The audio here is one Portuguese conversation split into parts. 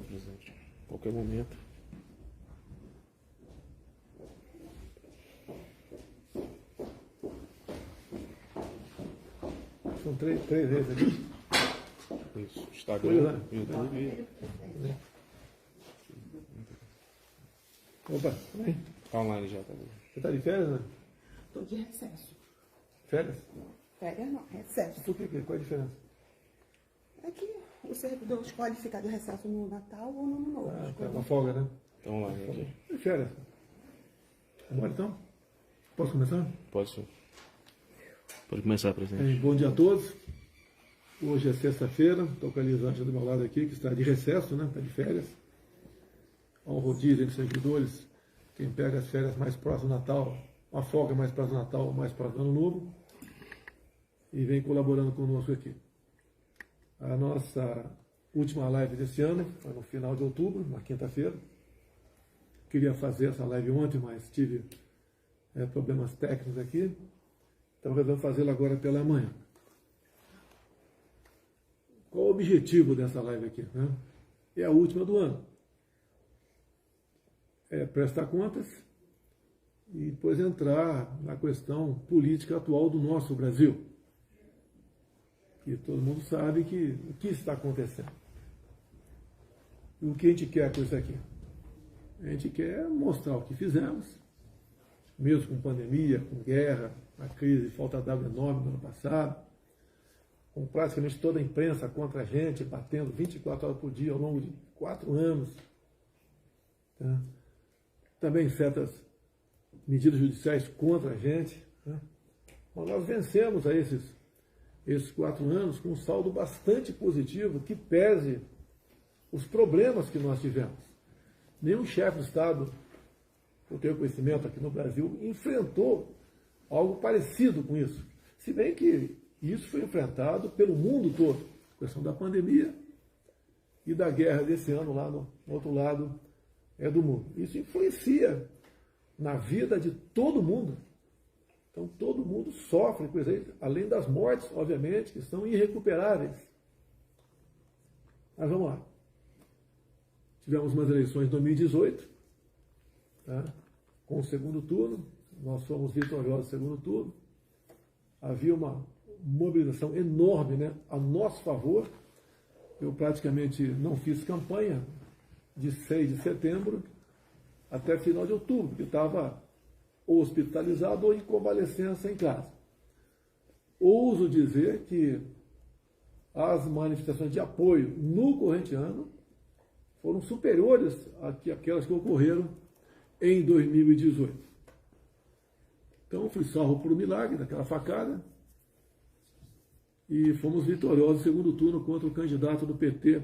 presidente. Qualquer momento. São três vezes aqui. Isso. Instagram, YouTube. Opa, vem. Tá online já, tá bom. Você tá de férias, né? Estou de recesso. Férias? Férias não, recesso. Por que? Qual a diferença? É que o servidor escolhe ficar de recesso no Natal ou no Ano Novo. Ah, tá Escolhe. uma folga, né? Tá online aqui. E férias? Vamos então? Posso começar? Pode começar, presidente. Bom dia a todos. Hoje é sexta-feira, estou com a Elisângela do meu lado aqui, que está de recesso, né? Está de férias. Há um rodízio entre servidores. Quem pega as férias mais próximas do Natal, uma folga mais próxima do Natal, mais próxima do Ano Novo, e vem colaborando conosco aqui. A nossa última live desse ano foi no final de outubro, na quinta-feira. Queria fazer essa live ontem, mas tive problemas técnicos aqui. Então resolvemos fazê-la agora pela manhã. Qual o objetivo dessa live aqui? Né? É a última do ano. É prestar contas e depois entrar na questão política atual do nosso Brasil. Que todo mundo sabe que o que está acontecendo. E o que a gente quer com isso aqui? A gente quer mostrar o que fizemos, mesmo com pandemia, com guerra, a crise de falta d'água enorme no ano passado, com praticamente toda a imprensa contra a gente, batendo 24 horas por dia ao longo de 4 anos. Tá? Também certas medidas judiciais contra a gente. Tá? Mas nós vencemos a esses 4 anos com um saldo bastante positivo que pese os problemas que nós tivemos. Nenhum chefe de Estado, eu tenho conhecimento aqui no Brasil, enfrentou algo parecido com isso. Se bem que isso foi enfrentado pelo mundo todo, a questão da pandemia e da guerra desse ano lá no outro lado do mundo. Isso influencia na vida de todo mundo. Então todo mundo sofre com isso aí, além das mortes, obviamente, que são irrecuperáveis. Mas vamos lá. Tivemos umas eleições em 2018, tá? Com o segundo turno, nós fomos vitoriosos no segundo turno. Havia uma mobilização enorme, né, a nosso favor. Eu praticamente não fiz campanha de 6 de setembro até final de outubro, porque estava ou hospitalizado ou em convalescença em casa. Ouso dizer que as manifestações de apoio no corrente ano foram superiores àquelas que ocorreram em 2018. Então, fui salvo por um milagre daquela facada e fomos vitoriosos no segundo turno contra o candidato do PT,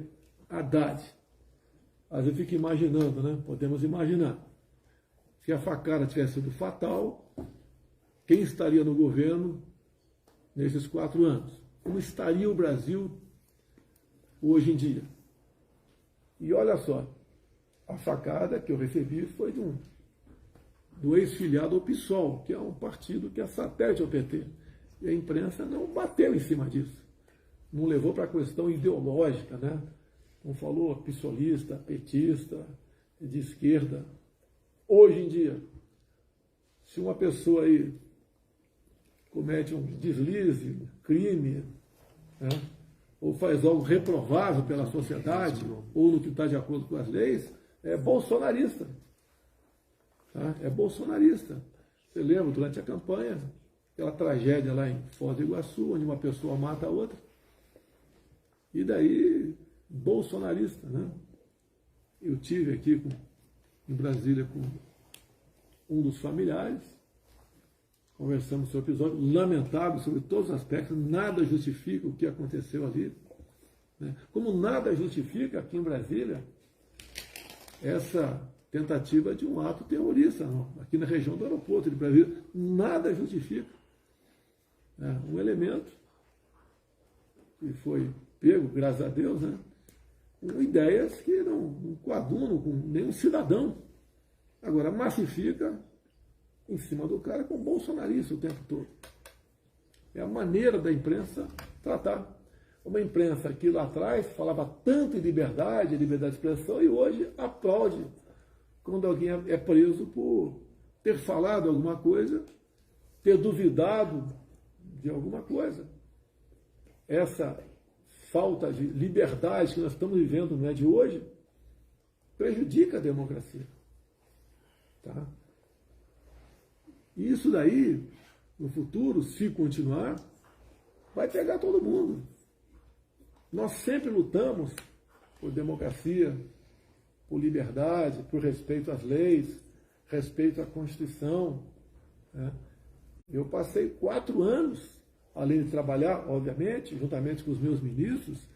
Haddad. Às vezes eu fico imaginando, né? Podemos imaginar. Se a facada tivesse sido fatal, quem estaria no governo nesses 4 anos? Como estaria o Brasil hoje em dia? E olha só, a facada que eu recebi foi do ex-filiado ao PSOL, que é um partido que é satélite ao PT. E a imprensa não bateu em cima disso. Não levou para a questão ideológica, né? Não falou psolista, petista, de esquerda. Hoje em dia, se uma pessoa aí comete um deslize, um crime, né? Ou faz algo reprovável pela sociedade, ou no que está de acordo com as leis, é bolsonarista. Tá? É bolsonarista. Você lembra, durante a campanha, aquela tragédia lá em Foz do Iguaçu, onde uma pessoa mata a outra. E daí, bolsonarista, né? Eu tive aqui em Brasília com um dos familiares, conversamos sobre o episódio, lamentável sobre todos os aspectos, nada justifica o que aconteceu ali. Né? Como nada justifica aqui em Brasília essa tentativa de um ato terrorista, não, aqui na região do aeroporto de Brasília. Nada justifica. Um elemento que foi pego, graças a Deus, né, com ideias que não coadunam com nenhum cidadão. Agora, massifica em cima do cara com bolsonarista o tempo todo. É a maneira da imprensa tratar. Uma imprensa que lá atrás falava tanto em liberdade de expressão, e hoje aplaude quando alguém é preso por ter falado alguma coisa, ter duvidado de alguma coisa. Essa falta de liberdade que nós estamos vivendo no dia de hoje prejudica a democracia. Tá? E isso daí, no futuro, se continuar, vai pegar todo mundo. Nós sempre lutamos por democracia, por liberdade, por respeito às leis, respeito à Constituição. Né? Eu passei 4 anos, além de trabalhar, obviamente, juntamente com os meus ministros,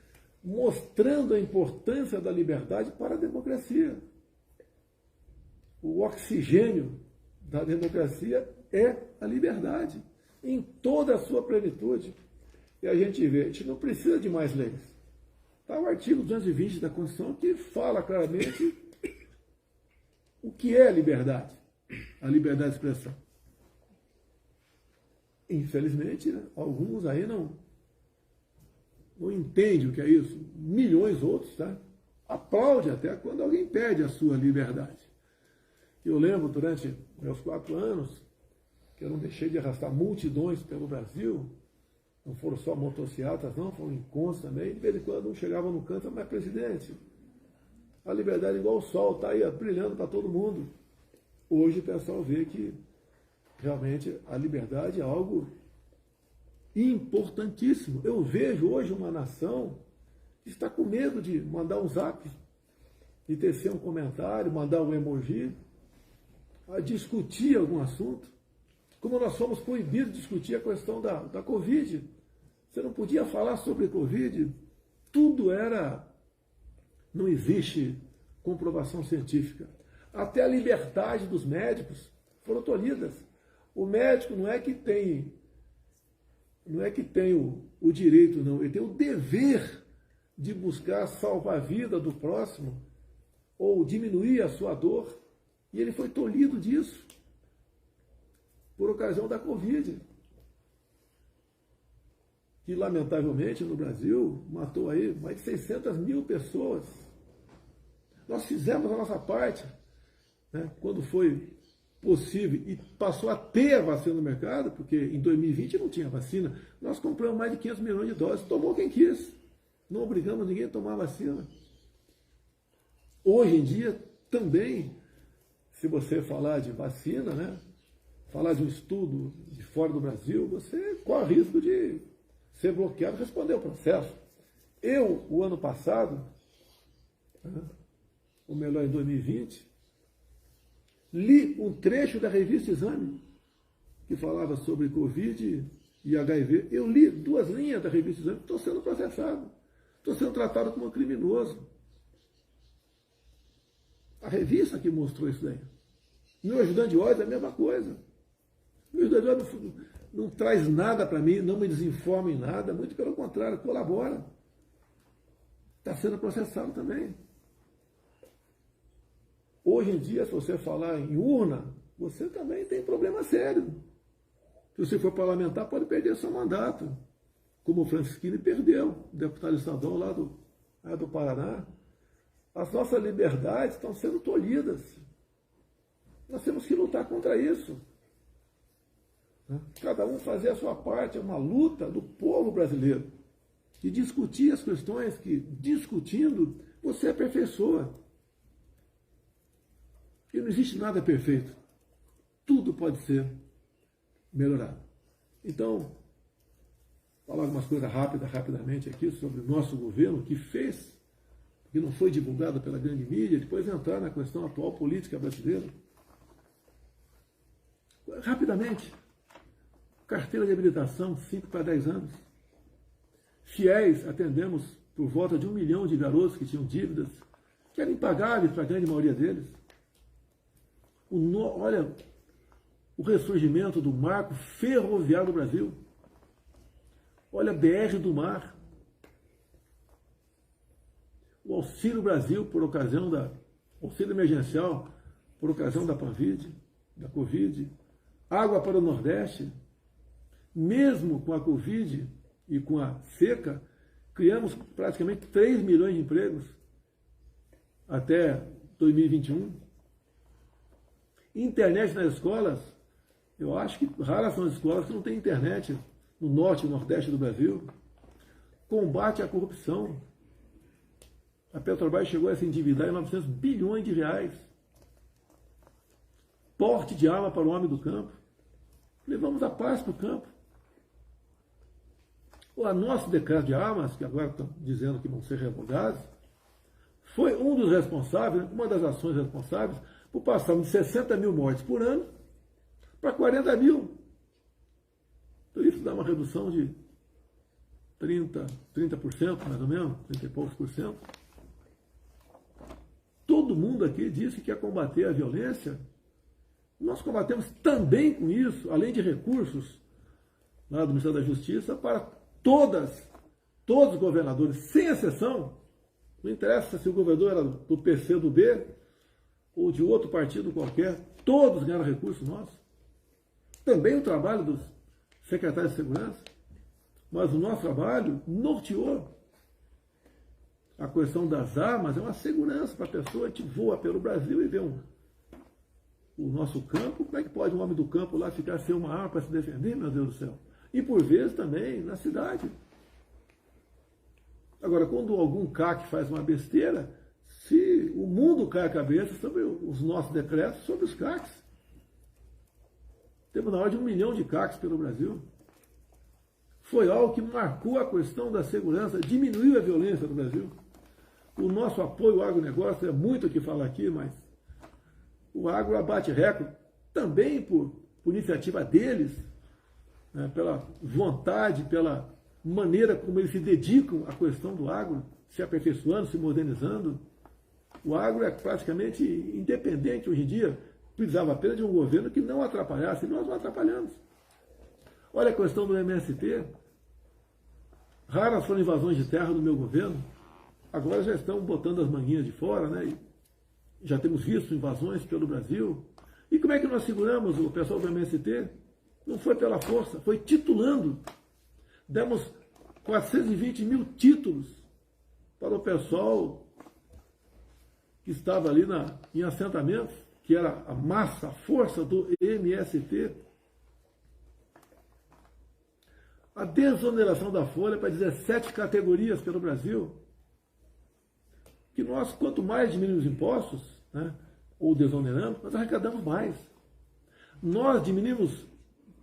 mostrando a importância da liberdade para a democracia. O oxigênio da democracia é a liberdade, em toda a sua plenitude. E a gente vê, a gente não precisa de mais leis. Está o artigo 220 da Constituição que fala claramente o que é a liberdade de expressão. Infelizmente, né, alguns aí não entendem o que é isso. Milhões outros, tá? Aplaudem até quando alguém perde a sua liberdade. Eu lembro, durante meus 4 anos, que eu não deixei de arrastar multidões pelo Brasil. Não foram só motocicletas, não, foram encontros também. De vez em quando um chegava no canto, mas presidente, a liberdade é igual o sol, está aí brilhando para todo mundo. Hoje o pessoal vê que realmente a liberdade é algo importantíssimo. Eu vejo hoje uma nação que está com medo de mandar um zap, de tecer um comentário, mandar um emoji, a discutir algum assunto. Como nós fomos proibidos de discutir a questão da Covid. Você não podia falar sobre Covid, tudo era... Não existe comprovação científica. Até a liberdade dos médicos foram tolhidas. O médico não é que tem o direito, não, ele tem o dever de buscar salvar a vida do próximo ou diminuir a sua dor. E ele foi tolhido disso por ocasião da Covid, que lamentavelmente no Brasil matou aí mais de 600 mil pessoas. Nós fizemos a nossa parte, né, quando foi possível e passou a ter a vacina no mercado, porque em 2020 não tinha vacina, nós compramos mais de 500 milhões de doses, tomou quem quis, não obrigamos ninguém a tomar a vacina. Hoje em dia também, se você falar de vacina, né, falar de um estudo de fora do Brasil, você corre risco de ser bloqueado e responder o processo. Eu, o ano passado, ou melhor, em 2020, li um trecho da revista Exame, que falava sobre Covid e HIV. Eu li 2 linhas da revista Exame, estou sendo processado, estou sendo tratado como um criminoso. A revista que mostrou isso daí. Meu ajudante de ordem é a mesma coisa. Meu ajudante de ordem não traz nada para mim, não me desinforma em nada, muito pelo contrário, colabora. Está sendo processado também. Hoje em dia, se você falar em urna, você também tem problema sério. Se você for parlamentar, pode perder seu mandato. Como o Francisquini perdeu, deputado estadual lá do Paraná. As nossas liberdades estão sendo tolhidas. Nós temos que lutar contra isso. Cada um fazer a sua parte, é uma luta do povo brasileiro. E discutir as questões que, discutindo, você aperfeiçoa. E não existe nada perfeito. Tudo pode ser melhorado. Então, falar algumas coisas rapidamente aqui sobre o nosso governo, que fez, que não foi divulgado pela grande mídia, depois entrar na questão atual política brasileira. Rapidamente, carteira de habilitação, 5 para 10 anos. Fiéis, atendemos por volta de 1 milhão de garotos que tinham dívidas, que eram impagáveis para a grande maioria deles. Olha, o ressurgimento do marco ferroviário do Brasil. Olha a BR do Mar. O Auxílio Brasil, por ocasião auxílio emergencial, por ocasião da Covid. Água para o Nordeste. Mesmo com a Covid e com a seca, Criamos praticamente 3 milhões de empregos até 2021. Internet nas escolas, eu acho que raras são as escolas que não têm internet no norte e nordeste do Brasil. Combate à corrupção. A Petrobras chegou a se endividar em 900 bilhões de reais. Porte de arma para o homem do campo. Levamos a paz para o campo. O nosso decreto de armas, que agora estão dizendo que vão ser revogados, foi um dos responsáveis, uma das ações responsáveis, por passarmos de 60 mil mortes por ano para 40 mil. Então isso dá uma redução de 30% mais ou menos, 30 e poucos por cento. Todo mundo aqui disse que ia combater a violência. Nós combatemos também com isso, além de recursos lá do Ministério da Justiça, para todos os governadores, sem exceção. Não interessa se o governador era do PC, do B, ou de outro partido qualquer, todos ganharam recursos nossos. Também o trabalho dos secretários de segurança, mas o nosso trabalho norteou. A questão das armas é uma segurança para a pessoa. A gente voa pelo Brasil e vê o nosso campo. Como é que pode um homem do campo lá ficar sem uma arma para se defender, meu Deus do céu? E por vezes também na cidade. Agora, quando algum CAC faz uma besteira, se o mundo cai a cabeça sobre os nossos decretos, sobre os CACs. Temos na ordem de 1 milhão de CACs pelo Brasil. Foi algo que marcou a questão da segurança, diminuiu a violência no Brasil. O nosso apoio ao agronegócio é muito o que falar aqui, mas o agro abate recorde também por iniciativa deles, né, pela vontade, pela maneira como eles se dedicam à questão do agro, se aperfeiçoando, se modernizando. O agro é praticamente independente hoje em dia. Precisava apenas de um governo que não atrapalhasse, e nós não atrapalhamos. Olha a questão do MST. Raras foram invasões de terra no meu governo. Agora já estão botando as manguinhas de fora, né? E já temos visto invasões pelo Brasil. E como é que nós seguramos o pessoal do MST? Não foi pela força, foi titulando. Demos 420 mil títulos para o pessoal que estava ali em assentamentos, que era a massa, a força do MST. A desoneração da folha para 17 categorias pelo Brasil. Que nós, quanto mais diminuímos impostos, né, ou desoneramos, nós arrecadamos mais. Nós diminuímos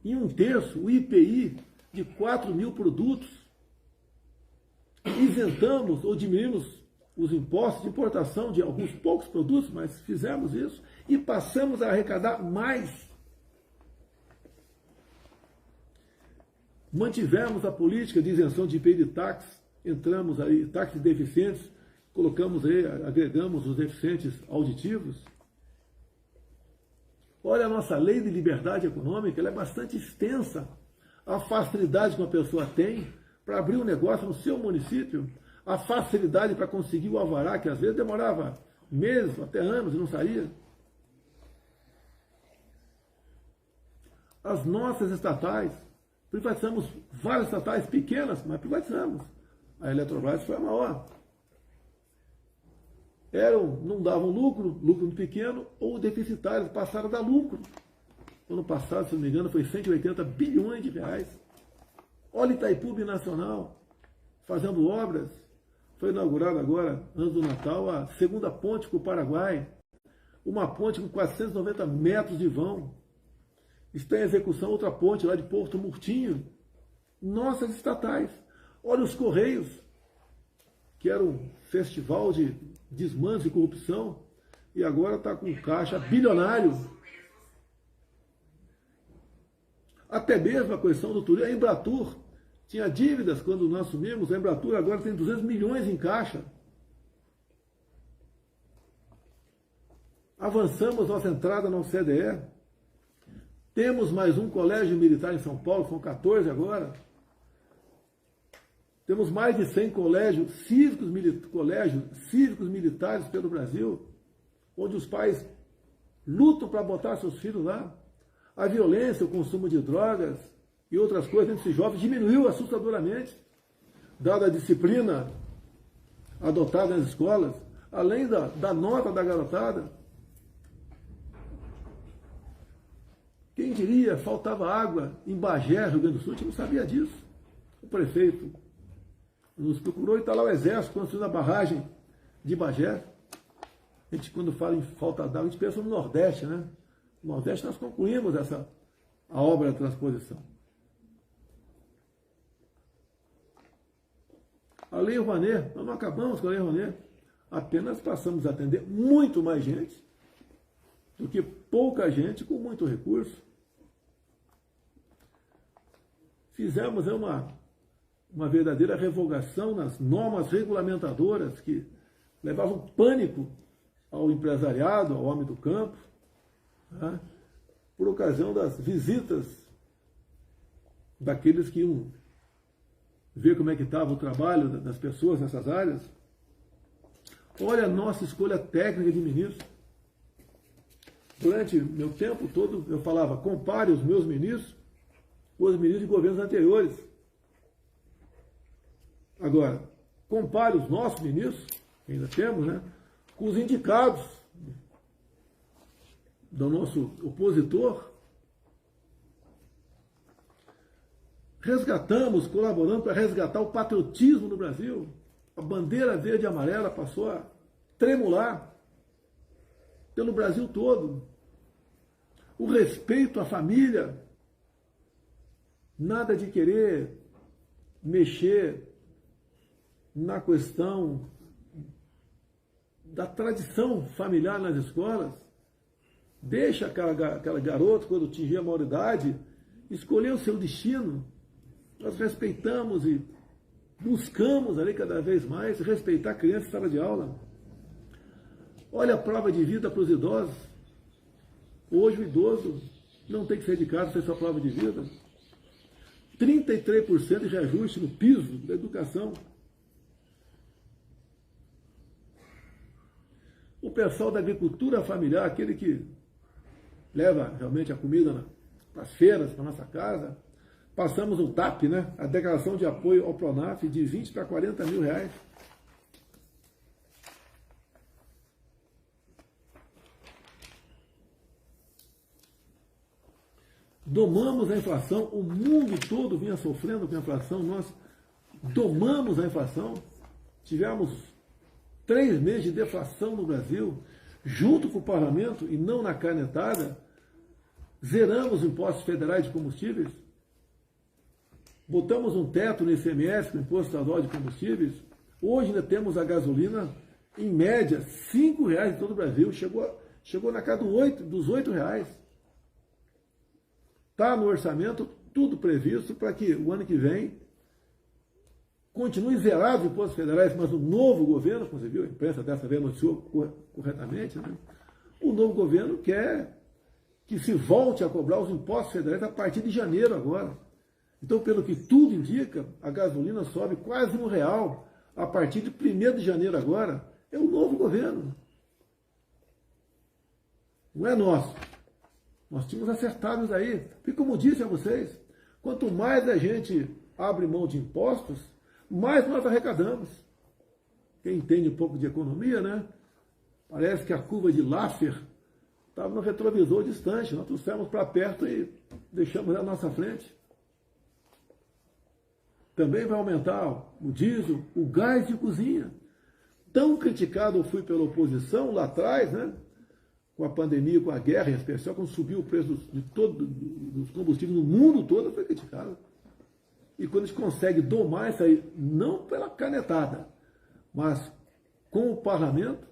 em 1/3 o IPI de 4 mil produtos. Isentamos ou diminuímos os impostos de importação de alguns poucos produtos, mas fizemos isso e passamos a arrecadar mais. Mantivemos a política de isenção de IPI de táxi, entramos aí, táxis deficientes, colocamos aí, agregamos os deficientes auditivos. Olha a nossa lei de liberdade econômica, ela é bastante extensa. A facilidade que uma pessoa tem para abrir um negócio no seu município, a facilidade para conseguir o alvará, que às vezes demorava meses, até anos e não saía. As nossas estatais, privatizamos várias estatais pequenas, mas privatizamos. A Eletrobras foi a maior. Não davam lucro muito pequeno, ou deficitários, passaram a dar lucro. Ano passado, se não me engano, foi 180 bilhões de reais. Olha Itaipu Binacional, fazendo obras. Foi inaugurada agora, antes do Natal, a segunda ponte com o Paraguai. Uma ponte com 490 metros de vão. Está em execução outra ponte lá de Porto Murtinho. Nossas estatais. Olha os Correios, que era um festival de desmanche e corrupção, e agora está com caixa bilionário. Até mesmo a questão do turismo. A Embratur tinha dívidas quando nós assumimos. A Embratur agora tem 200 milhões em caixa. Avançamos nossa entrada na OCDE. Temos mais um colégio militar em São Paulo, são 14 agora. Temos mais de 100 colégios cívicos militares pelo Brasil, onde os pais lutam para botar seus filhos lá. A violência, o consumo de drogas e outras coisas entre esses jovens diminuiu assustadoramente. dada a disciplina adotada nas escolas, além da nota da garotada, quem diria, faltava água em Bagé, Rio Grande do Sul, a gente não sabia disso. O prefeito nos procurou e está lá o Exército construindo a barragem de Bagé. A gente, quando fala em falta d'água, a gente pensa no Nordeste, né? No Nordeste nós concluímos a obra da transposição. A Lei Rouanet, nós não acabamos com a Lei Rouanet, apenas passamos a atender muito mais gente do que pouca gente com muito recurso. Fizemos uma verdadeira revogação nas normas regulamentadoras que levavam pânico ao empresariado, ao homem do campo, tá? Por ocasião das visitas daqueles que iam ver como é que estava o trabalho das pessoas nessas áreas. Olha a nossa escolha técnica de ministro. Durante meu tempo todo eu falava, compare os meus ministros com os ministros de governos anteriores. Agora, compare os nossos ministros, que ainda temos, né, com os indicados do nosso opositor. Resgatamos, colaboramos para resgatar o patriotismo no Brasil. A bandeira verde e amarela passou a tremular pelo Brasil todo. O respeito à família. Nada de querer mexer na questão da tradição familiar nas escolas. Deixa aquela garota, quando atingir a maioridade, escolher o seu destino. Nós respeitamos e buscamos ali cada vez mais respeitar a criança em sala de aula. Olha a prova de vida para os idosos. Hoje o idoso não tem que sair de casa sem sua prova de vida. 33% de reajuste no piso da educação. O pessoal da agricultura familiar, aquele que leva realmente a comida para as feiras, para a nossa casa, passamos o TAP, né? A declaração de apoio ao Pronaf, de 20 para 40 mil reais. Domamos a inflação, o mundo todo vinha sofrendo com a inflação, nós domamos a inflação, tivemos 3 meses de deflação no Brasil, junto com o parlamento e não na canetada, zeramos impostos federais de combustíveis, botamos um teto no ICMS, no Imposto Estadual de Combustíveis, hoje ainda temos a gasolina, em média, R$5 em todo o Brasil, chegou na casa dos R$8. Está no orçamento tudo previsto para que o ano que vem continue zerado os impostos federais, mas o novo governo, como você viu, a imprensa dessa vez noticiou corretamente, né? O novo governo quer que se volte a cobrar os impostos federais a partir de janeiro agora. Então, pelo que tudo indica, a gasolina sobe quase R$1 a partir de 1º de janeiro agora. É o novo governo. Não é nosso. Nós tínhamos acertado isso aí. Porque, como disse a vocês, quanto mais a gente abre mão de impostos, mais nós arrecadamos. Quem entende um pouco de economia, né? Parece que a curva de Laffer estava no retrovisor distante. Nós trouxemos para perto e deixamos na nossa frente. Também vai aumentar o diesel, o gás de cozinha. Tão criticado eu fui pela oposição lá atrás, né? Com a pandemia, com a guerra, em especial, quando subiu o preço dos combustíveis no mundo todo, foi criticado. E quando a gente consegue domar isso aí, não pela canetada, mas com o parlamento,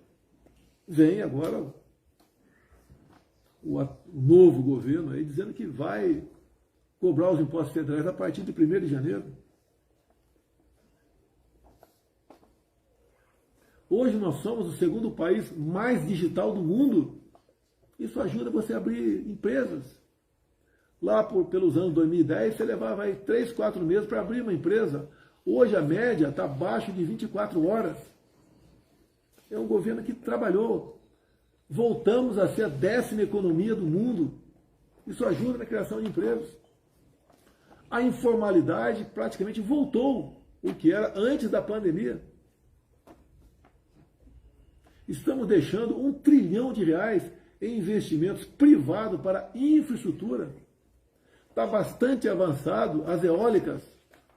vem agora o novo governo aí dizendo que vai cobrar os impostos federais a partir de 1º de janeiro. Hoje nós somos o 2º país mais digital do mundo. Isso ajuda você a abrir empresas. Lá pelos anos 2010, você levava aí 3, 4 meses para abrir uma empresa. Hoje a média está abaixo de 24 horas. É um governo que trabalhou. Voltamos a ser a 10ª economia do mundo. Isso ajuda na criação de empregos. A informalidade praticamente voltou. o que era antes da pandemia. Estamos deixando R$1 trilhão em investimentos privados para infraestrutura. Está bastante avançado as eólicas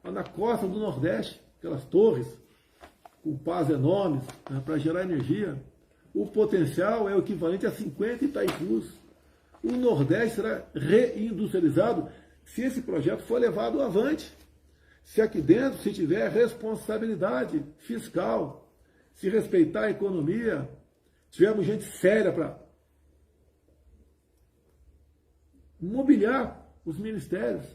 lá na costa do Nordeste, aquelas torres com pás enormes, né, para gerar energia. O potencial é o equivalente a 50 Itaipus. O Nordeste será reindustrializado se esse projeto for levado avante. Se aqui dentro se tiver responsabilidade fiscal, se respeitar a economia, tivermos gente séria para mobiliar os ministérios.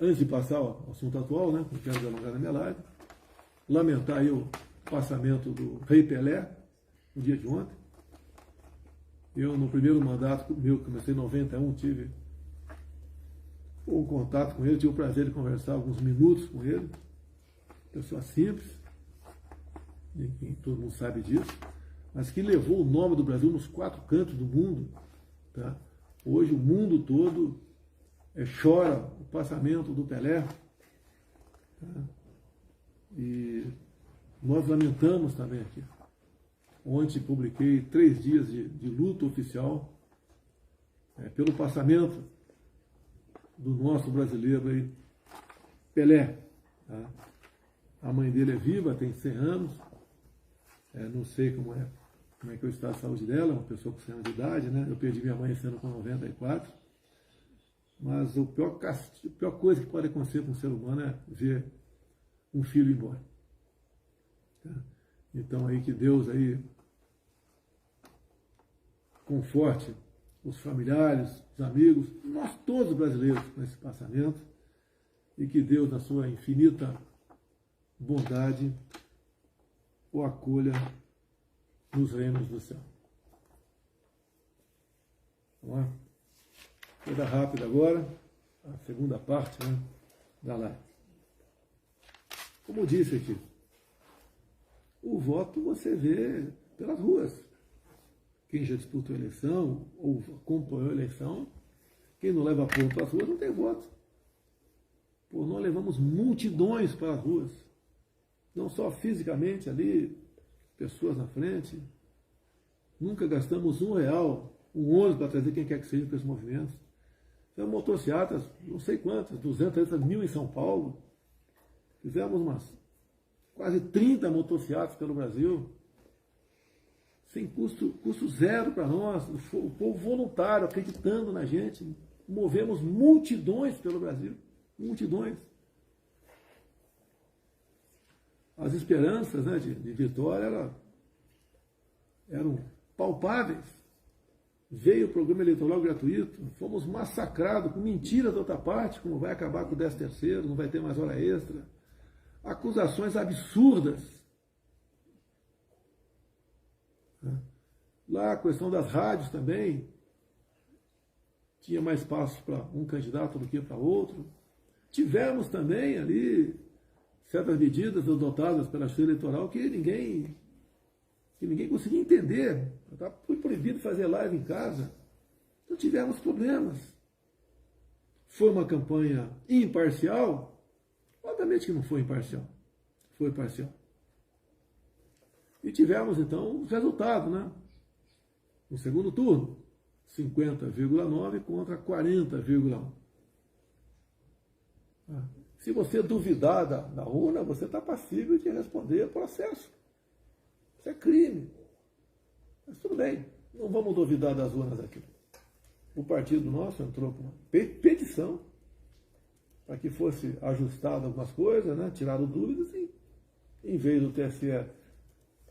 Antes de passar ao assunto atual, né, não quero alongar na minha live, lamentar aí o passamento do Rei Pelé, no dia de ontem. Eu, no primeiro mandato meu, que comecei em 91, tive um contato com ele, tive o prazer de conversar alguns minutos com ele. Pessoa simples, todo mundo sabe disso, mas que levou o nome do Brasil nos 4 cantos do mundo. Tá? Hoje o mundo todo chora o passamento do Pelé. Tá? E nós lamentamos também aqui. Ontem publiquei 3 dias de luta oficial pelo passamento do nosso brasileiro aí, Pelé. Tá? A mãe dele é viva, tem 100 anos. Não sei como é que é o estado de saúde dela, uma pessoa com 100 anos de idade, né? Eu perdi minha mãe esse ano com 94. Mas a pior coisa que pode acontecer com um ser humano é ver um filho ir embora. Tá? Então aí que Deus aí conforte os familiares, os amigos, nós todos brasileiros com esse passamento, e que Deus, na sua infinita bondade, o acolha nos reinos do céu. Vamos lá? Vou dar rápido agora, a segunda parte, né, da live. Como eu disse aqui, o voto você vê pelas ruas. Quem já disputou a eleição ou acompanhou a eleição, quem não leva ponto para as ruas não tem voto. Pô, nós levamos multidões para as ruas. Não só fisicamente ali, pessoas na frente. Nunca gastamos R$1, um ônibus para trazer quem quer que seja para esses movimentos. Fizemos motocicletas, não sei quantas, 200, 300 mil em São Paulo. Fizemos quase 30 motocicletas pelo Brasil. Sem custo zero para nós, o povo voluntário, acreditando na gente. Movemos multidões pelo Brasil. Multidões. As esperanças, né, de vitória eram palpáveis. Veio o programa eleitoral gratuito, fomos massacrados com mentiras da outra parte, como vai acabar com o 13º, não vai ter mais hora extra. Acusações absurdas. Lá a questão das rádios também, tinha mais espaço para um candidato do que para outro. Tivemos também ali certas medidas adotadas pela Justiça Eleitoral que ninguém conseguia entender. Foi proibido fazer live em casa. Então tivemos problemas. Foi uma campanha imparcial? Obviamente que não foi imparcial. Foi parcial. E tivemos, então, os resultados, né? No segundo turno, 50,9 contra 40,1. Se você duvidar da urna, você está passível de responder processo. Isso é crime. Mas tudo bem, não vamos duvidar das urnas aqui. O partido nosso entrou com uma petição para que fosse ajustado algumas coisas, né? Tirado dúvidas, e em vez do TSE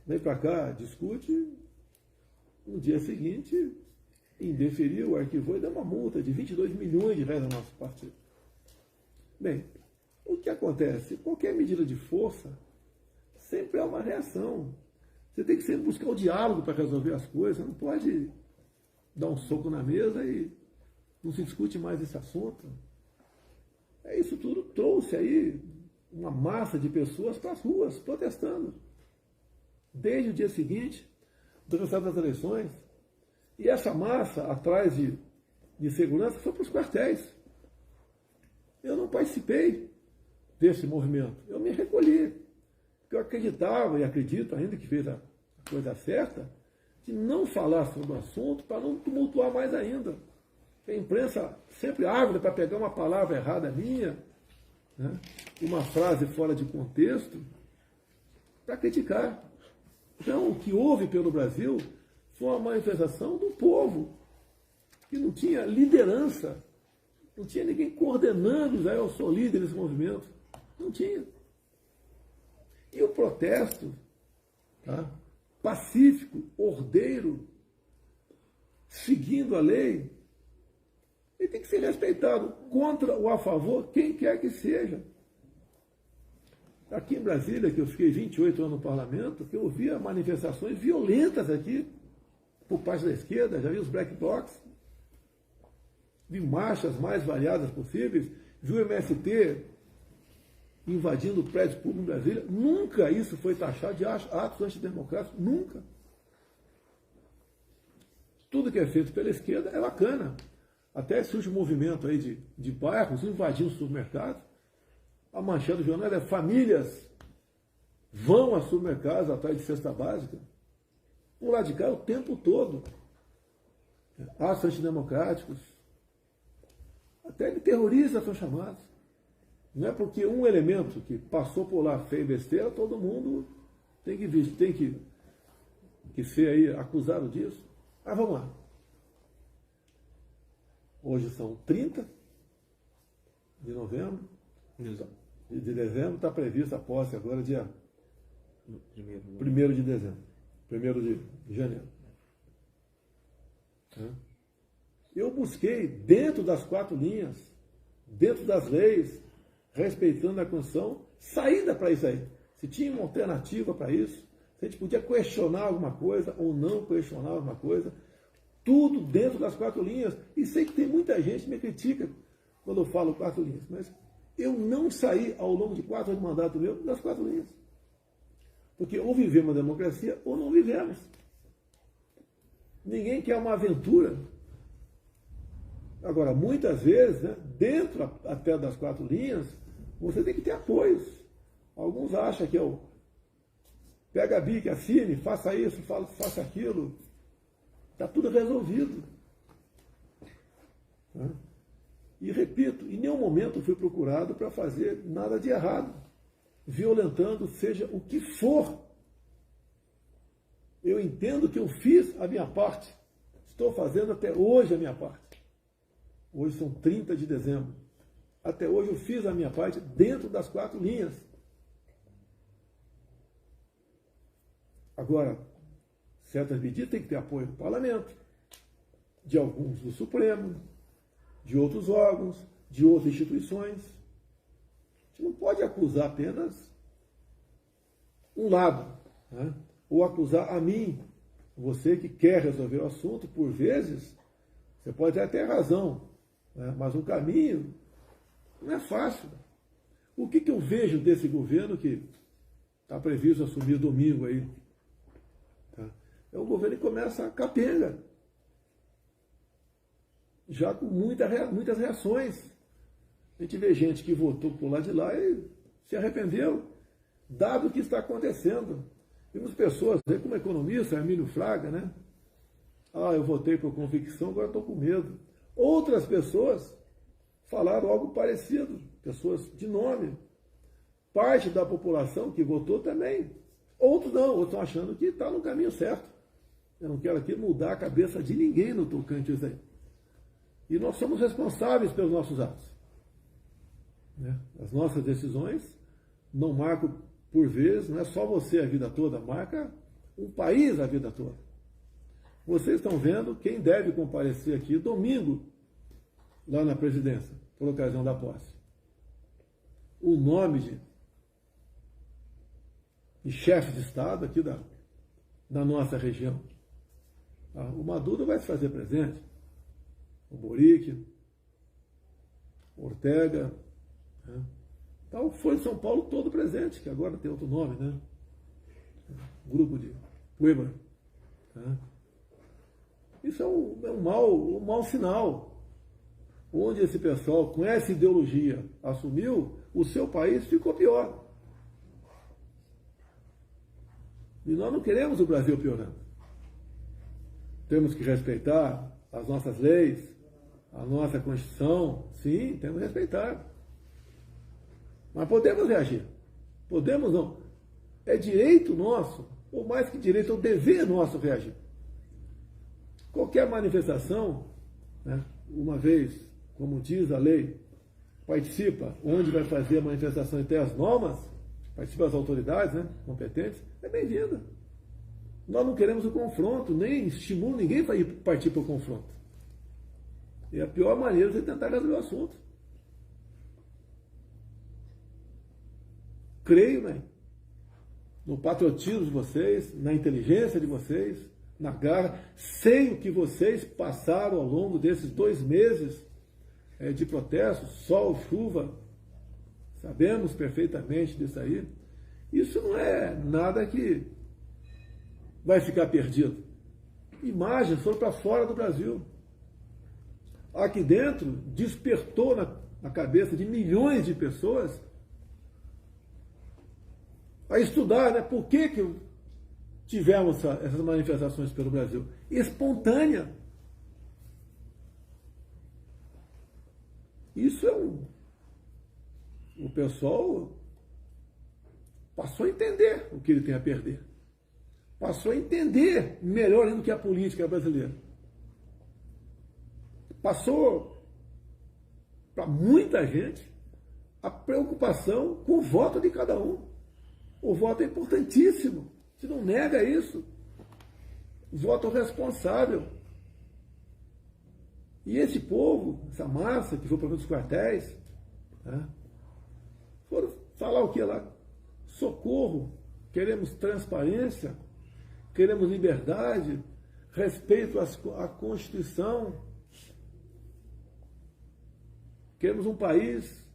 vem para cá, discute, no dia seguinte indeferiu, arquivou e deu uma multa de 22 milhões de reais ao nosso partido. Bem, o que acontece? Qualquer medida de força sempre é uma reação. Você tem que sempre buscar o diálogo para resolver as coisas. Você não pode dar um soco na mesa e não se discute mais esse assunto. Isso tudo trouxe aí uma massa de pessoas para as ruas, protestando. Desde o dia seguinte do resultado das eleições. E essa massa, atrás de segurança, foi para os quartéis. Eu não participei desse movimento. Eu me recolhi. Porque eu acreditava e acredito ainda que fez a coisa certa, de não falar sobre o assunto para não tumultuar mais ainda. A imprensa sempre ávida para pegar uma palavra errada minha, né, uma frase fora de contexto, para criticar. Então, o que houve pelo Brasil foi uma manifestação do povo, que não tinha liderança, não tinha ninguém coordenando, já eu sou líder desse movimento. Não tinha. E o protesto, tá, pacífico, ordeiro, seguindo a lei, ele tem que ser respeitado, contra ou a favor, quem quer que seja. Aqui em Brasília, que eu fiquei 28 anos no parlamento, que eu via manifestações violentas aqui, por parte da esquerda, já vi os black blocs, vi marchas mais variadas possíveis, vi o MST invadindo prédios públicos em Brasília. Nunca isso foi taxado de atos antidemocráticos, nunca. Tudo que é feito pela esquerda é bacana. Até surge um movimento aí de bairros invadindo supermercados. A manchete do jornal é: famílias vão a supermercados atrás de cesta básica. O lado de cá o tempo todo. Atos antidemocráticos. Até de terroristas são chamados. Não é porque um elemento que passou por lá fez besteira, todo mundo tem que ser aí acusado disso. Mas vamos lá. Hoje são 30 de novembro. Exato. De dezembro, está prevista a posse agora dia 1º de dezembro. 1º de janeiro. Eu busquei, dentro das 4 linhas, dentro das leis, respeitando a Constituição, saída para isso aí. Se tinha uma alternativa para isso, se a gente podia questionar alguma coisa ou não questionar alguma coisa, tudo dentro das 4 linhas. E sei que tem muita gente que me critica quando eu falo 4 linhas, mas eu não saí ao longo de 4 anos de mandato meu das 4 linhas. Porque ou vivemos a democracia ou não vivemos. Ninguém quer uma aventura. Agora, muitas vezes, né, dentro até das 4 linhas, você tem que ter apoios. Alguns acham que eu pega a bica, assine, faça isso, faça aquilo. Está tudo resolvido. E repito, em nenhum momento fui procurado para fazer nada de errado, violentando seja o que for. Eu entendo que eu fiz a minha parte. Estou fazendo até hoje a minha parte. Hoje são 30 de dezembro. Até hoje eu fiz a minha parte dentro das 4 linhas. Agora, certas medidas têm que ter apoio do parlamento, de alguns do Supremo, de outros órgãos, de outras instituições. A gente não pode acusar apenas um lado, né? Ou acusar a mim, você que quer resolver o assunto. Por vezes, você pode até ter razão, né? Mas o caminho não é fácil. O que eu vejo desse governo que está previsto assumir domingo aí? Tá? É um governo que começa capenga, já com muitas reações. A gente vê gente que votou por lá de lá e se arrependeu, dado o que está acontecendo. Temos pessoas, como economista, Hermínio Fraga, né? Eu votei por convicção, agora estou com medo. Outras pessoas falaram algo parecido, pessoas de nome. Parte da população que votou também. Outros não, outros estão achando que está no caminho certo. Eu não quero aqui mudar a cabeça de ninguém no tocante a isso aí. E nós somos responsáveis pelos nossos atos. As nossas decisões não marcam, por vezes, não é só você a vida toda, marca um país a vida toda. Vocês estão vendo quem deve comparecer aqui domingo, lá na presidência, por ocasião da posse. O nome de chefe de Estado aqui da nossa região. O Maduro vai se fazer presente. O Boric, o Ortega, né? Então, foi em São Paulo todo presente, que agora tem outro nome, né? Grupo de Puebla. Né? Isso é um mau sinal. onde esse pessoal, com essa ideologia, assumiu, o seu país ficou pior. E nós não queremos o Brasil piorando. Temos que respeitar as nossas leis, a nossa Constituição, sim, temos que respeitar. Mas podemos reagir. Podemos não. É direito nosso, ou mais que direito, é o dever nosso reagir. Qualquer manifestação, né, uma vez, como diz a lei, participa, onde vai fazer a manifestação e tem as normas, participa as autoridades, né, competentes, é bem-vinda. Nós não queremos o confronto, nem estimulo ninguém para partir para o confronto. E a pior maneira é tentar resolver o assunto. Creio, né, no patriotismo de vocês, na inteligência de vocês, na garra. Sei o que vocês passaram ao longo desses 2 meses de protesto, sol, chuva. Sabemos perfeitamente disso aí. Isso não é nada que vai ficar perdido. Imagens foram para fora do Brasil. Aqui dentro, despertou na cabeça de milhões de pessoas a estudar, né? Por que tivemos essas manifestações pelo Brasil? Espontânea. Isso é o pessoal passou a entender o que ele tem a perder. Passou a entender melhor ainda do que a política brasileira. Passou para muita gente a preocupação com o voto de cada um. O voto é importantíssimo. Você não nega isso. Voto responsável. E esse povo, essa massa que foi para os quartéis, né, foram falar o que lá? Socorro, queremos transparência, queremos liberdade, respeito à Constituição. Queremos um país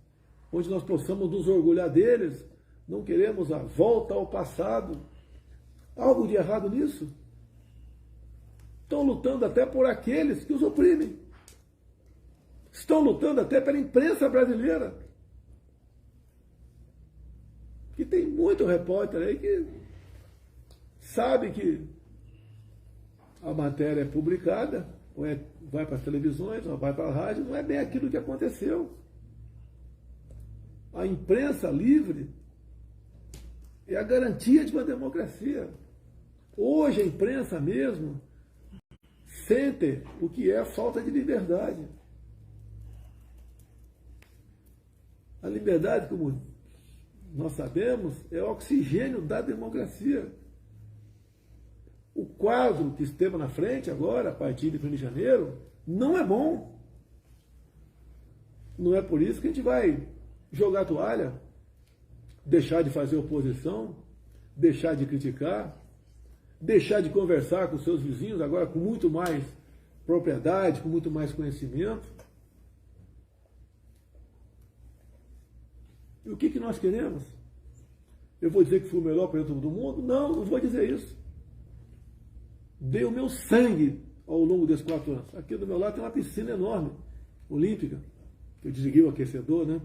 onde nós possamos nos orgulhar deles. Não queremos a volta ao passado. Algo de errado nisso? Estão lutando até por aqueles que os oprimem. Estão lutando até pela imprensa brasileira. Que tem muito repórter aí que sabe que a matéria é publicada, ou vai para as televisões, ou vai para a rádio, não é bem aquilo que aconteceu. A imprensa livre é a garantia de uma democracia. Hoje a imprensa mesmo sente o que é a falta de liberdade. A liberdade, como nós sabemos, é o oxigênio da democracia. O quadro que esteve na frente agora, a partir de 1º de janeiro, não é bom. Não é por isso que a gente vai jogar a toalha, deixar de fazer oposição, deixar de criticar, deixar de conversar com seus vizinhos, agora com muito mais propriedade, com muito mais conhecimento. E o que nós queremos? Eu vou dizer que fui o melhor presidente do mundo? Não, não vou dizer isso. Dei o meu sangue ao longo desses 4 anos. Aqui do meu lado tem uma piscina enorme, olímpica, que eu desliguei o aquecedor, né?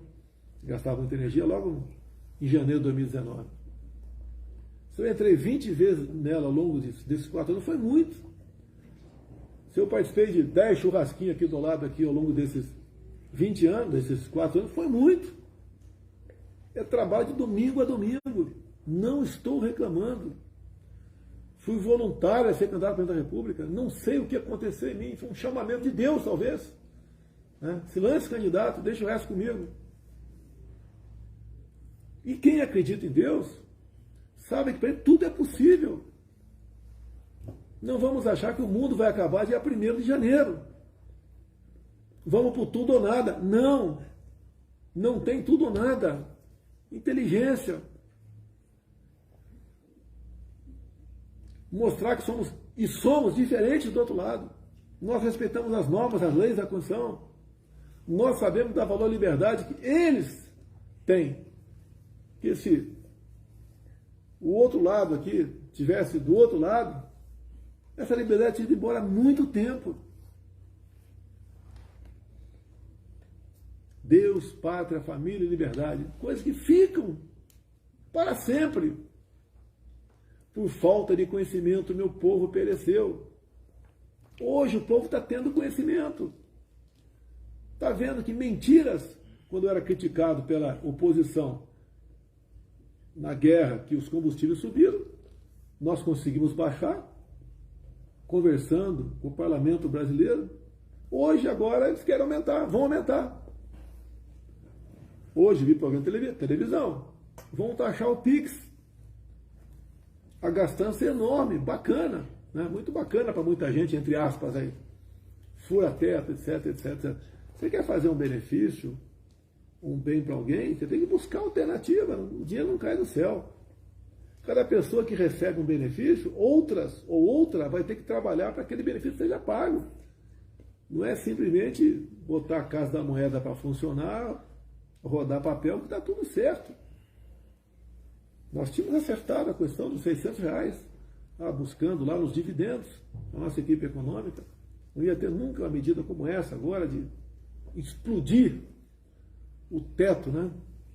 Gastava muita energia logo em janeiro de 2019. Se eu entrei 20 vezes nela ao longo desses 4 anos, foi muito. Se eu participei de 10 churrasquinhos aqui do lado, aqui ao longo desses 20 anos, desses 4 anos, foi muito. É trabalho de domingo a domingo. Não estou reclamando. Fui voluntário a ser candidato a presidente da República. Não sei o que aconteceu em mim. Foi um chamamento de Deus, talvez. Né? Se lance candidato, deixa o resto comigo. E quem acredita em Deus, sabe que para ele tudo é possível. Não vamos achar que o mundo vai acabar dia 1º de janeiro. Vamos por tudo ou nada. Não. Não tem tudo ou nada. Inteligência. Mostrar que somos diferentes do outro lado. Nós respeitamos as normas, as leis da Constituição. Nós sabemos dar valor à liberdade que eles têm. Que se o outro lado aqui tivesse do outro lado, essa liberdade tinha ido embora há muito tempo. Deus, pátria, família e liberdade. Coisas que ficam para sempre. Por falta de conhecimento, meu povo pereceu. Hoje o povo está tendo conhecimento. Está vendo que mentiras, quando eu era criticado pela oposição na guerra, que os combustíveis subiram, nós conseguimos baixar, conversando com o parlamento brasileiro. Hoje, agora, eles querem aumentar, vão aumentar. Hoje vi programa de televisão, vão taxar o Pix. A gastança é enorme, bacana, né? Muito bacana para muita gente, entre aspas, aí. Fura-teto, etc, etc. Você quer fazer um benefício, um bem para alguém, você tem que buscar alternativa, o dinheiro não cai do céu. Cada pessoa que recebe um benefício, outra vai ter que trabalhar para que aquele benefício seja pago. Não é simplesmente botar a Casa da Moeda para funcionar, rodar papel, que está tudo certo. Nós tínhamos acertado a questão dos R$600, buscando lá nos dividendos, a nossa equipe econômica. Não ia ter nunca uma medida como essa agora de explodir o teto, né?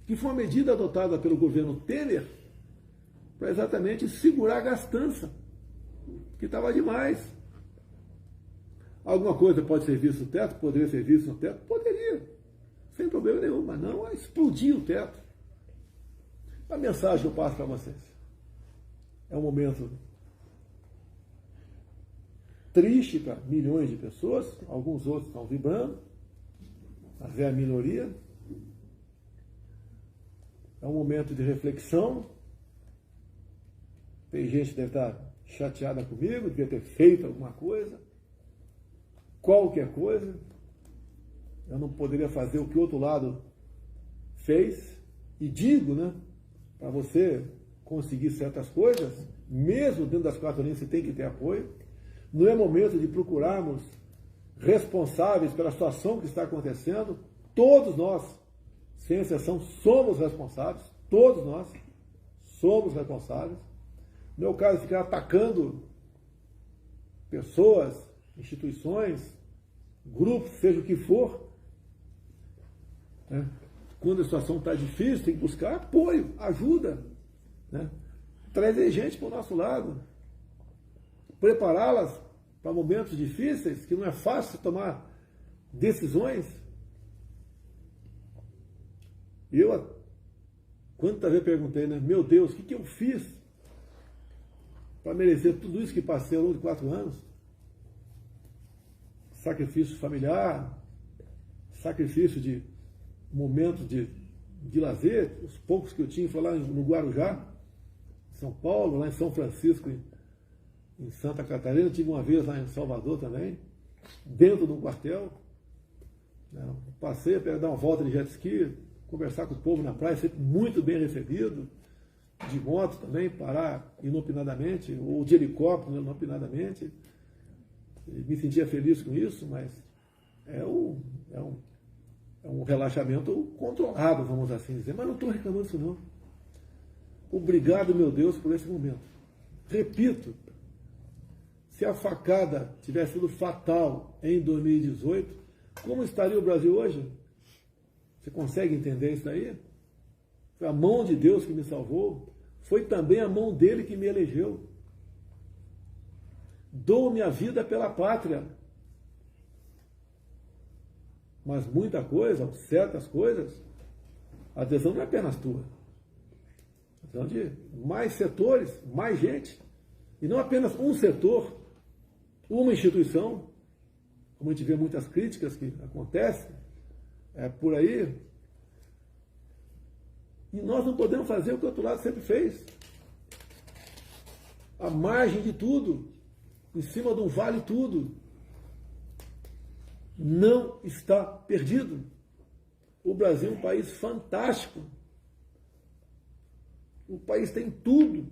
Que foi uma medida adotada pelo governo Temer para exatamente segurar a gastança, que estava demais. Alguma coisa pode ser vista no teto? Poderia ser vista no teto? Poderia, sem problema nenhum, mas não a explodir o teto. A mensagem que eu passo para vocês: é um momento triste para milhões de pessoas, alguns outros estão vibrando, mas é a minoria. É um momento de reflexão. Tem gente que deve estar chateada comigo, devia ter feito alguma coisa, qualquer coisa. Eu não poderia fazer o que o outro lado fez, e digo, né, para você conseguir certas coisas, mesmo dentro das quatro linhas você tem que ter apoio. Não é momento de procurarmos responsáveis pela situação que está acontecendo. Todos nós, sem exceção, somos responsáveis. Todos nós somos responsáveis. Não é o caso de ficar atacando pessoas, instituições, grupos, seja o que for, né? Quando a situação está difícil, tem que buscar apoio, ajuda, né? Trazer gente para o nosso lado, prepará-las para momentos difíceis, que não é fácil tomar decisões. Eu, quantas vezes perguntei, né? Meu Deus, o que eu fiz para merecer tudo isso que passei ao longo de 4 anos? Sacrifício familiar, sacrifício de momentos de lazer, os poucos que eu tinha, foi lá no Guarujá, em São Paulo, lá em São Francisco, em Santa Catarina, tive uma vez lá em Salvador também, dentro de um quartel. Passei a dar uma volta de jet ski, conversar com o povo na praia, sempre muito bem recebido, de moto também, parar inopinadamente, ou de helicóptero inopinadamente. Me sentia feliz com isso, mas é um relaxamento controlado, vamos assim dizer. Mas não estou reclamando disso não. Obrigado, meu Deus, por esse momento. Repito, se a facada tivesse sido fatal em 2018, como estaria o Brasil hoje? Você consegue entender isso daí? Foi a mão de Deus que me salvou, foi também a mão dele que me elegeu. Dou minha vida pela pátria. Mas muita coisa, certas coisas, a decisão não é apenas tua. A decisão de mais setores, mais gente. E não apenas um setor, uma instituição, como a gente vê muitas críticas que acontecem por aí. E nós não podemos fazer o que o outro lado sempre fez. À margem de tudo, em cima de um vale tudo. Não está perdido. O Brasil é um país fantástico. O país tem tudo.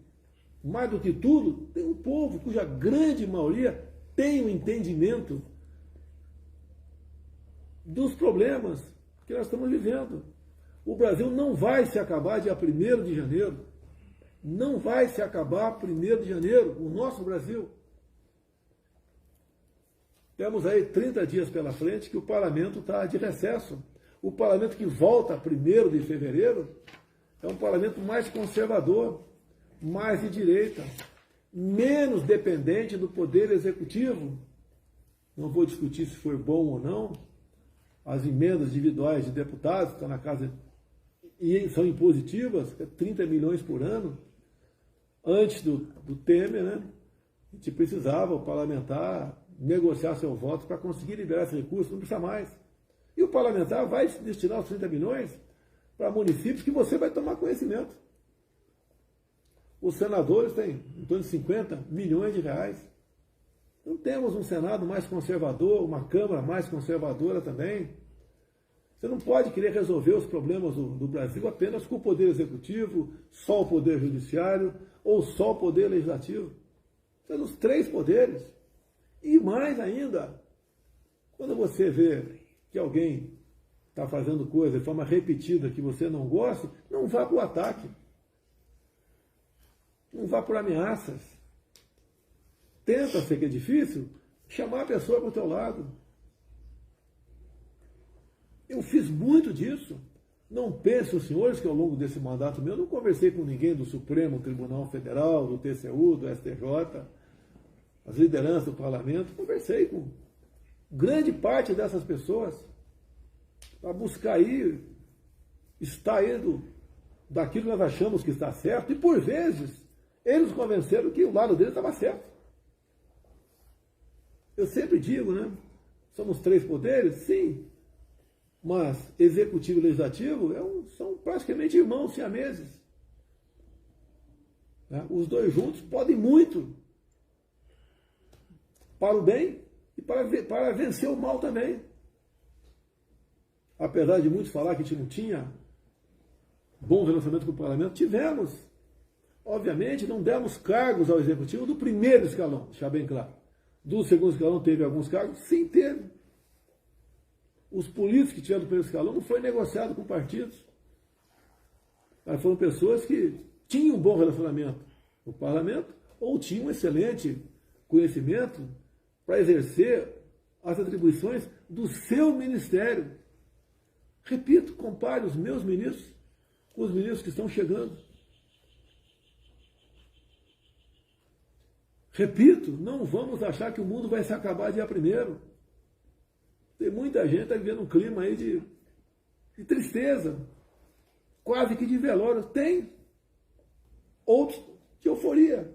Mais do que tudo, tem um povo cuja grande maioria tem o entendimento dos problemas que nós estamos vivendo. O Brasil não vai se acabar dia 1º de janeiro. Não vai se acabar 1º de janeiro, o nosso Brasil. Temos aí 30 dias pela frente que o parlamento está de recesso. O parlamento que volta 1º de fevereiro é um parlamento mais conservador, mais de direita, menos dependente do poder executivo. Não vou discutir se foi bom ou não. As emendas individuais de deputados estão na casa e são impositivas, 30 milhões por ano. Antes do Temer, né, a gente precisava, o parlamentar, negociar seu voto para conseguir liberar esse recurso, não precisa mais. E o parlamentar vai destinar os 30 milhões para municípios que você vai tomar conhecimento. Os senadores têm em torno de 50 milhões de reais. Então temos um Senado mais conservador, uma Câmara mais conservadora também. Você não pode querer resolver os problemas do Brasil apenas com o Poder Executivo, só o Poder Judiciário ou só o Poder Legislativo. São os 3 poderes. E mais ainda, quando você vê que alguém está fazendo coisa de forma repetida que você não gosta, não vá para o ataque. Não vá por ameaças. Tenta, sei que é difícil, chamar a pessoa para o teu lado. Eu fiz muito disso. Não pensem os senhores que ao longo desse mandato meu, eu não conversei com ninguém do Supremo Tribunal Federal, do TCU, do STJ, as lideranças do parlamento. Conversei com grande parte dessas pessoas para buscar aí, estar indo daquilo que nós achamos que está certo, e por vezes eles convenceram que o lado deles estava certo. Eu sempre digo, né? Somos 3 poderes? Sim. Mas executivo e legislativo são praticamente irmãos siameses. Né? Os 2 juntos podem muito para o bem e para vencer o mal também. Apesar de muitos falar que a gente não tinha bom relacionamento com o parlamento, tivemos. Obviamente, não demos cargos ao executivo do 1º escalão, deixar bem claro. Do 2º escalão teve alguns cargos? Sim, teve. Os políticos que tiveram do 1º escalão não foi negociado com partidos. Mas foram pessoas que tinham um bom relacionamento com o parlamento ou tinham um excelente conhecimento para exercer as atribuições do seu ministério. Repito, compare os meus ministros com os ministros que estão chegando. Repito, não vamos achar que o mundo vai se acabar dia 1º. Tem muita gente que está vivendo um clima aí de tristeza, quase que de velório. Tem outros de euforia.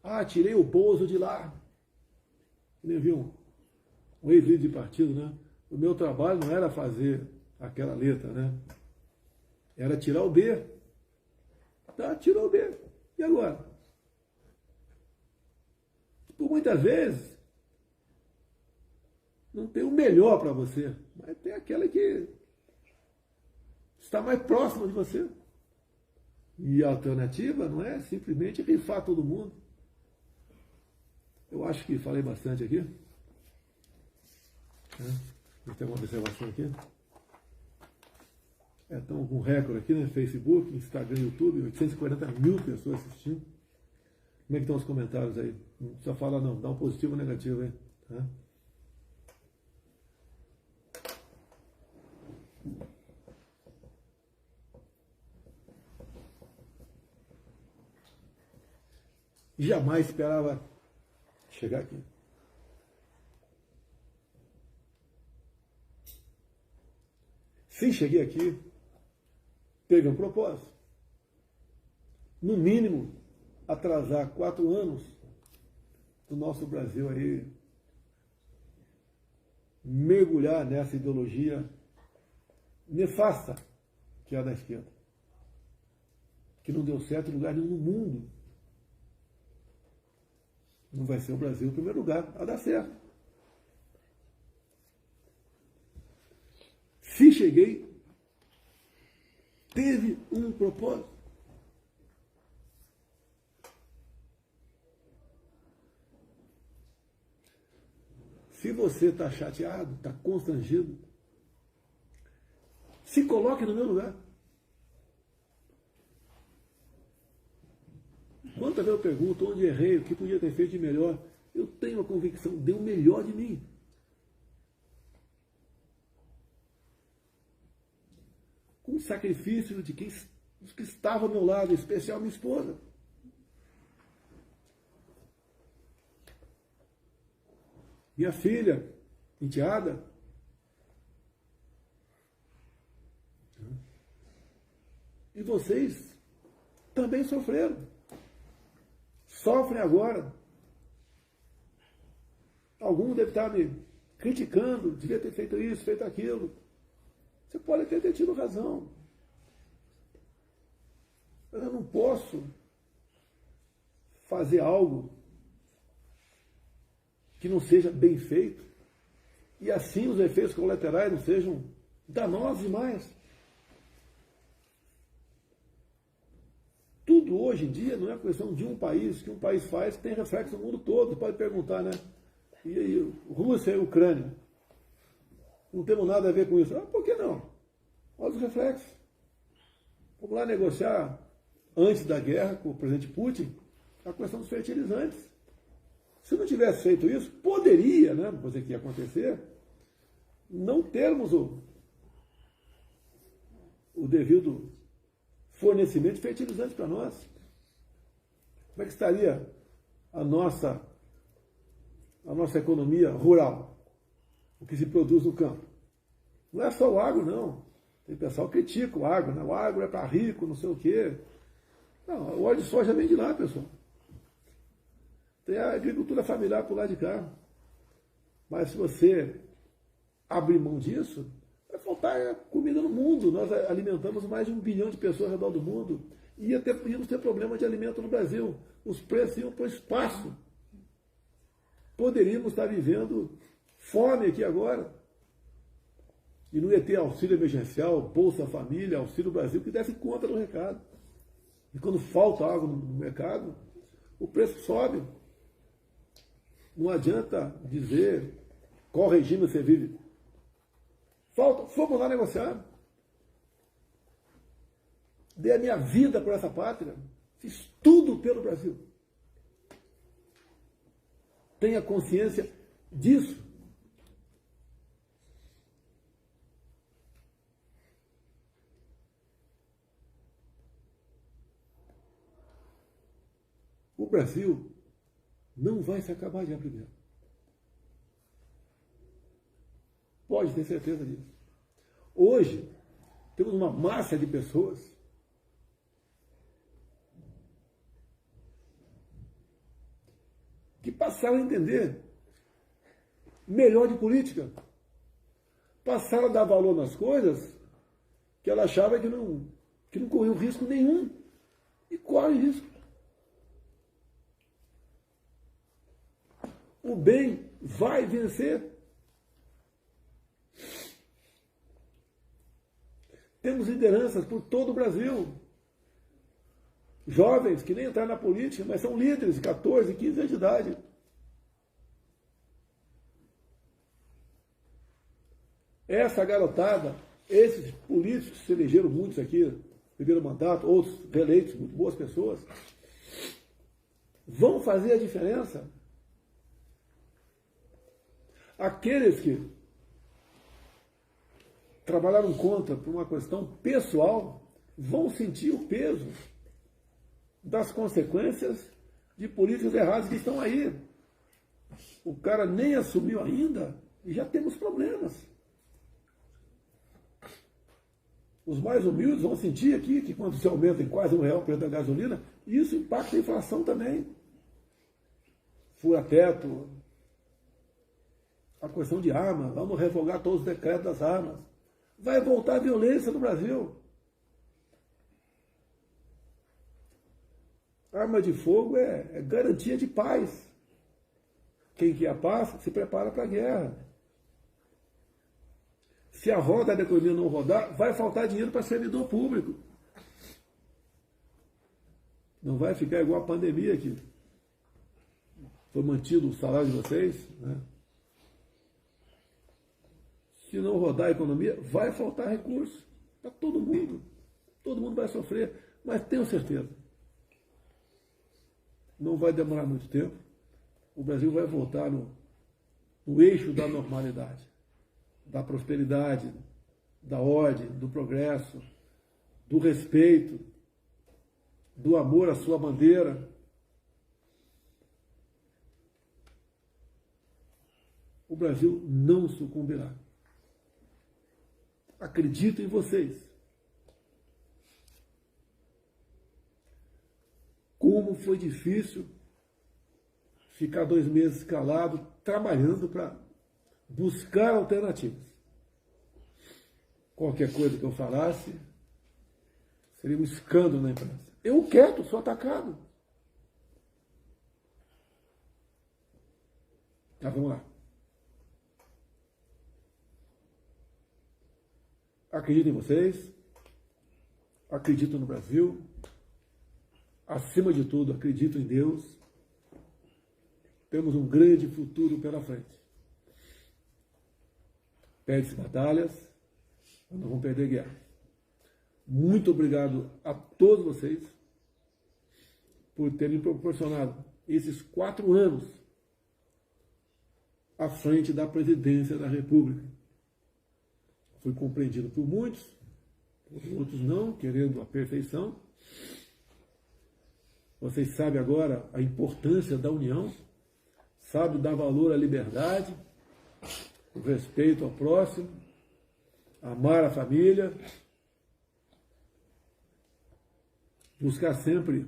Ah, tirei o Bozo de lá. Nem viu um ex-líder de partido, né? O meu trabalho não era fazer aquela letra, né? Era tirar o B. Tá, tirou o B. E agora? Por muitas vezes, não tem o melhor para você, mas tem aquela que está mais próxima de você. E a alternativa não é simplesmente rifar todo mundo. Eu acho que falei bastante aqui. Tem uma observação aqui. Estamos com um recorde aqui, né? Facebook, Instagram, YouTube, 840 mil pessoas assistindo. Como é que estão os comentários aí? Não precisa falar não, dá um positivo ou negativo aí. Tá? Jamais esperava chegar aqui. Se cheguei aqui, teve um propósito. No mínimo, atrasar 4 anos do nosso Brasil aí, mergulhar nessa ideologia nefasta que é a da esquerda, que não deu certo em lugar nenhum no mundo. Não vai ser o Brasil em primeiro lugar a dar certo. Se cheguei, teve um propósito. Se você está chateado, está constrangido, se coloque no meu lugar. Quantas vezes eu pergunto onde errei, o que podia ter feito de melhor, eu tenho a convicção, dei o melhor de mim. sacrifício de quem dos que estavam ao meu lado, em especial minha esposa. Minha filha, enteada. E vocês também sofreram. Sofrem agora. Algum deve estar me criticando, devia ter feito isso, feito aquilo. Você pode até ter tido razão. Mas eu não posso fazer algo que não seja bem feito e assim os efeitos colaterais não sejam danosos demais. Tudo hoje em dia não é questão de um país, que um país faz, tem reflexo no mundo todo. Você pode perguntar, né? E aí, Rússia e Ucrânia? Não temos nada a ver com isso. Ah, por que não? Olha os reflexos. Vamos lá negociar, antes da guerra, com o presidente Putin, a questão dos fertilizantes. Se não tivesse feito isso, poderia, né, não vou dizer que ia acontecer, não termos o devido fornecimento de fertilizantes para nós. Como é que estaria a nossa economia rural? O que se produz no campo? Não é só o agro, não. Tem pessoal que critica o agro, né? O agro é para rico, não sei o quê. Não, o óleo de soja vem de lá, pessoal. Tem a agricultura familiar por lá de cá. Mas se você abrir mão disso, vai faltar comida no mundo. Nós alimentamos mais de 1 bilhão de pessoas ao redor do mundo. Íamos ter problema de alimento no Brasil. Os preços iam para o espaço. Poderíamos estar vivendo fome aqui agora. E não ia ter auxílio emergencial, Bolsa Família, Auxílio Brasil, que desse conta do recado. E quando falta água no mercado, o preço sobe. Não adianta dizer qual regime você vive. Fomos lá negociar. Dei a minha vida por essa pátria. Fiz tudo pelo Brasil. Tenha consciência disso. O Brasil não vai se acabar de primeiro. Pode ter certeza disso. Hoje, temos uma massa de pessoas que passaram a entender melhor de política. Passaram a dar valor nas coisas que ela achava que não corriam risco nenhum. E corre risco. O bem vai vencer. Temos lideranças por todo o Brasil. Jovens que nem entraram na política, mas são líderes de 14, 15 anos de idade. Essa garotada, esses políticos que se elegeram, muitos aqui, primeiro mandato, outros reeleitos, muito boas pessoas, vão fazer a diferença. Aqueles que trabalharam contra por uma questão pessoal vão sentir o peso das consequências de políticas erradas que estão aí. O cara nem assumiu ainda e já temos problemas. Os mais humildes vão sentir aqui que quando se aumenta em quase R$1 o preço da gasolina, isso impacta a inflação também. Fura-teto, a questão de armas, vamos revogar todos os decretos das armas. Vai voltar a violência no Brasil. Arma de fogo é garantia de paz. Quem quer a paz se prepara para a guerra. Se a roda da economia não rodar, vai faltar dinheiro para servidor público. Não vai ficar igual a pandemia aqui. Foi mantido o salário de vocês, né? Se não rodar a economia, vai faltar recurso para todo mundo. Todo mundo vai sofrer, mas tenho certeza. Não vai demorar muito tempo. O Brasil vai voltar no eixo da normalidade, da prosperidade, da ordem, do progresso, do respeito, do amor à sua bandeira. O Brasil não sucumbirá. Acredito em vocês. Como foi difícil ficar 2 meses calado, trabalhando para buscar alternativas. Qualquer coisa que eu falasse seria um escândalo na imprensa. Eu quieto, sou atacado. Tá, vamos lá. Acredito em vocês, acredito no Brasil, acima de tudo, acredito em Deus. Temos um grande futuro pela frente. Perde-se batalhas, mas não vamos perder guerra. Muito obrigado a todos vocês por terem proporcionado esses 4 anos à frente da presidência da República. Fui compreendido por muitos, por outros não, querendo a perfeição. Vocês sabem agora a importância da união, sabem dar valor à liberdade, o respeito ao próximo, amar a família, buscar sempre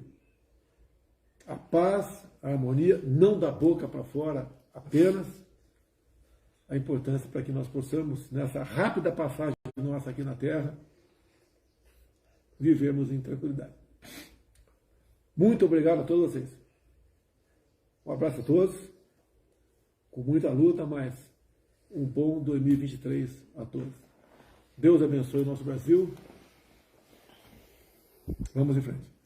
a paz, a harmonia, não da boca para fora apenas, a importância para que nós possamos, nessa rápida passagem nossa aqui na Terra, vivermos em tranquilidade. Muito obrigado a todos vocês. Um abraço a todos, com muita luta, mas um bom 2023 a todos. Deus abençoe o nosso Brasil. Vamos em frente.